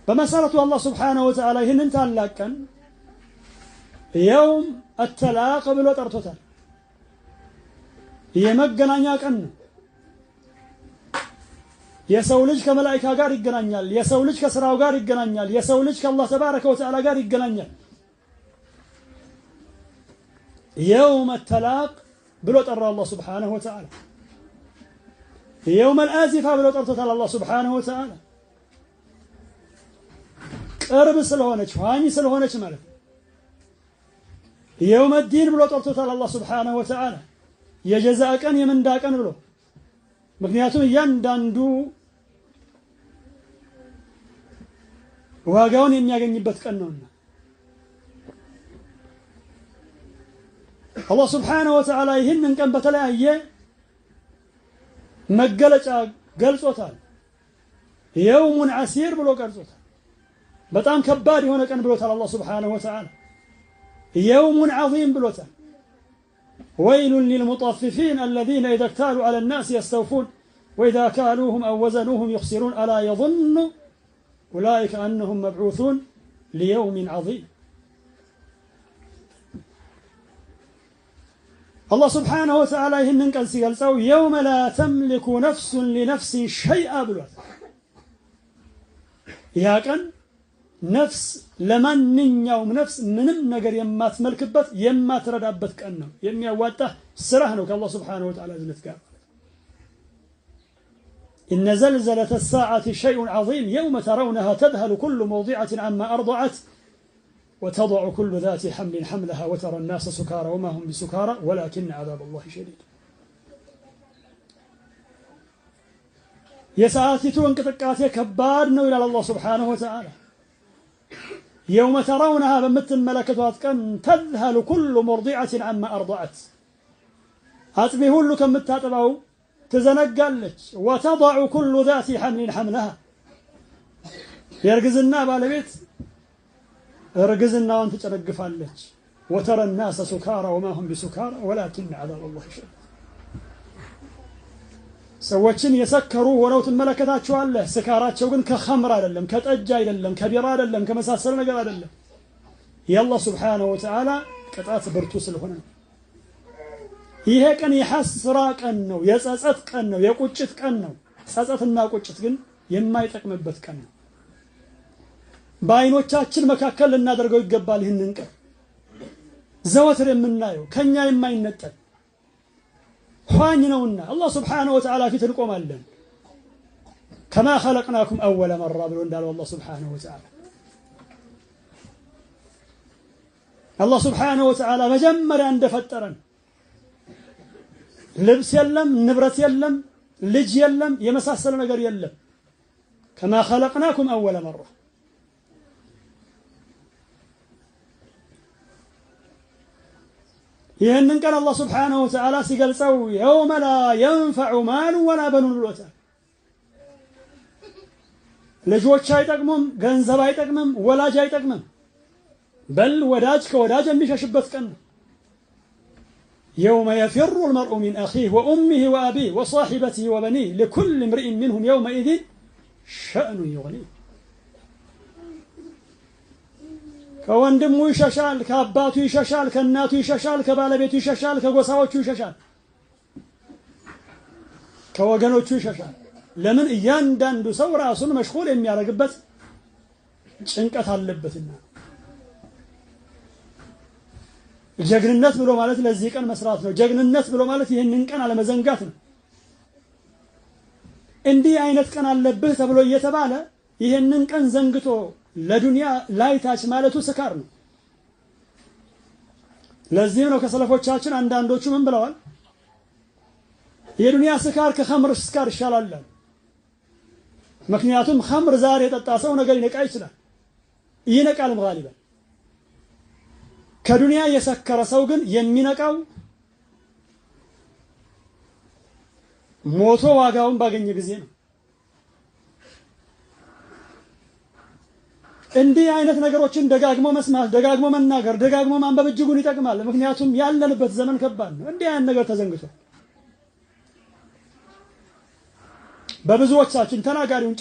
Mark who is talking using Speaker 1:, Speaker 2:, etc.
Speaker 1: በመሰረቱ አላህ ሱብሓነሁ ወተዓላ ይህንን ታላቅ ቀን የውም አተላቅ ብሎ ጠርቶታል። የመገናኛ ቀን ነው። የሰው ልጅ ከመላእክት ጋር ይገናኛል። የሰው ልጅ ከስራው ጋር ይገናኛል። የሰው ልጅ ከአላህ ተባረከ ወተዓላ ጋር ይገናኛል። የውም አተላቅ ብሎ ጠራ አላህ ሱብሓነሁ ወተዓላ። የውም አልአዚፋ ብሎ ጠርቶታል አላህ ሱብሓነሁ ወተዓላ። ቅርብ ስለሆነች ዋኝ ስለሆነች ማለት ነው። የውም ዲን ብሎ ጠርቶታል አላህ ሱብሓነሁ ወተዓላ። የጀዛ ቀን የምንዳ ቀን ብሎ ምክንያቱም እያንዳንዱ ዋጋውን የሚያገኝበት ቀን ነውና አላህ ሱብሓነሁ ወተዓላ ይህንን ቀን በተለያየ መገለጫ ገልጾታል። የውሙን ዓሲር ብሎ ገልጾታል። በጣም ከባድ የሆነ ቀን ብሎታል አላህ ሱብሓነሁ ወተዓላ። የውሙን ዐዚም ብሎታል። ወይሉን ሊልሙጠፊፊን አለዚነ ኢዛ ክታሉ ዐለ ናስ የስተውፉን ወኢዛ ካሉሁም አው ወዘኑሁም ዩኽሲሩን አላ የظኑ ኡላኢከ አነሁም መብዑሱን ሊየውሚን ዐዚም። አላህ ሱብሓነሁ ወተዓላ ይህንን ቀን ሲገልጸው የውመ ላ ተምሊኩ ነፍሱን ሊነፍሲን ሸይአ ብሏል። ያ ቀን ነፍስ ለማንኛውም ነፍስ ምንም ነገር የማትመልክበት የማትረዳበት ቀን ነው። የሚያዋጣ ስራህ ነው ከአላህ ሱብሓነሁ ወተዓላ ዝነት ጋር። ኢነ ዘልዘለተ ሰዓቲ ሸይኡን ዐዚም የውመ ተረውነሃ ተዝሀሉ ኩሉ ሙርዲዐትን ዐማ አርደዐት ወተضዑ ኩሉ ዛቲ ሐምሊን ሐምለሃ ወተረ ናሰ ሱካራ ወማ ሁም ቢሱካራ ወላኪነ ዐዛበላሂ ሸዲድ። የሰዓቲቱ እንቅጥቃሴ ከባድ ነው ይላል አላህ ሱብሓነሁ ወተዓላ። የውመ ተረውነሃ በምትመለከቷት ቀን ተዝሀሉ ኩሉ ሙርዲዐትን ዐማ አርደዐት አጥቢ ሁሉ ከምታጠባው ትዘነጋለች። ወተضዑ ኩሉ ዛቲ ሐምሊን ሐምለሃ የእርግዝና ባለቤት እርግዝናዋን ትጨነግፋለች። ወተረ ናሰ ሱካራ ወማ ሁም ቢሱካራ ወላኪነ ዐዛበላሂ ሸዲድ። ሰዎችን የሰከሩ ሆነው ትመለከታቸዋለህ። ስካራቸው ግን ከኸምር አይደለም፣ ከጠጅ አይደለም፣ ከቢራ አይደለም፣ ከመሳሰለ ነገር አይደለም። የአላህ ሱብሓነሁ ወተዓላ ቅጣት ብርቱ ስለሆነ ነው። ይሄ ቀን የሐስራ ቀን ነው፣ የጸጸት ቀን ነው፣ የቁጭት ቀን ነው። ጸጸትና ቁጭት ግን የማይጠቅምበት ቀን ነው። በአይኖቻችን መካከል ልናደርገው ይገባል። ይህንን ቀን ዘወትር የምናየው ከኛ የማይነጠል ኋኝ ነውና አላህ ሱብሓነሁ ወተዓላ ፊት እንቆማለን። ከማ ኸለቅናኩም አወለ መራ ብሎ እንዳለው አላህ ሱብሓነሁ ወተዓላ። አላህ ሱብሓነሁ ወተዓላ መጀመሪያ እንደፈጠረን ልብስ የለም፣ ንብረት የለም፣ ልጅ የለም፣ የመሳሰለ ነገር የለም። ከማ ኸለቅናኩም አወለ መራ። ይህንን ቀን አላህ ሱብሓነሁ ወተዓላ ሲገልጸው የውመ ላ የንፈዑ ማሉ ወላ በኑን ብሎታል። ልጆች አይጠቅሙም፣ ገንዘብ አይጠቅምም፣ ወላጅ አይጠቅምም። በል ወዳጅ ከወዳጅ የሚሸሽበት ቀን ነው። የውመ የፊሩ ልመርኡ ሚን አኺህ ወኡሚህ ወአቢህ ወሳሒበቲህ ወበኒህ ሊኩሊ እምሪኢን ሚንሁም የውመኢዚን ሸእኑን ዩግኒህ። ከወንድሙ ይሸሻል፣ ከአባቱ ይሸሻል፣ ከእናቱ ይሸሻል፣ ከባለቤቱ ይሸሻል፣ ከጎሳዎቹ ይሸሻል፣ ከወገኖቹ ይሸሻል። ለምን? እያንዳንዱ ሰው ራሱን መሽጉል የሚያደርግበት ጭንቀት አለበትና። ጀግንነት ብሎ ማለት ለዚህ ቀን መስራት ነው። ጀግንነት ብሎ ማለት ይህንን ቀን አለመዘንጋት ነው። እንዲህ አይነት ቀን አለብህ ተብሎ እየተባለ ይህንን ቀን ዘንግቶ ለዱንያ ላይታች ማለቱ ስካር ነው። ለዚህም ነው ከሰለፎቻችን አንዳንዶቹ ምን ብለዋል? የዱንያ ስካር ከኸምር ስካር ይሻላል። ምክንያቱም ኸምር ዛሬ የጠጣ ሰው ነገር ሊነቃ ይችላል፣ ይነቃል ጋሊበን። ከዱንያ የሰከረ ሰው ግን የሚነቃው ሞቶ ዋጋውን ባገኘ ጊዜ ነው። እንዲህ አይነት ነገሮችን ደጋግሞ መስማት፣ ደጋግሞ መናገር፣ ደጋግሞ ማንበብ እጅጉን ይጠቅማል። ምክንያቱም ያለንበት ዘመን ከባድ ነው። እንዲህ አይነት ነገር ተዘንግቷል። በብዙዎቻችን ተናጋሪውን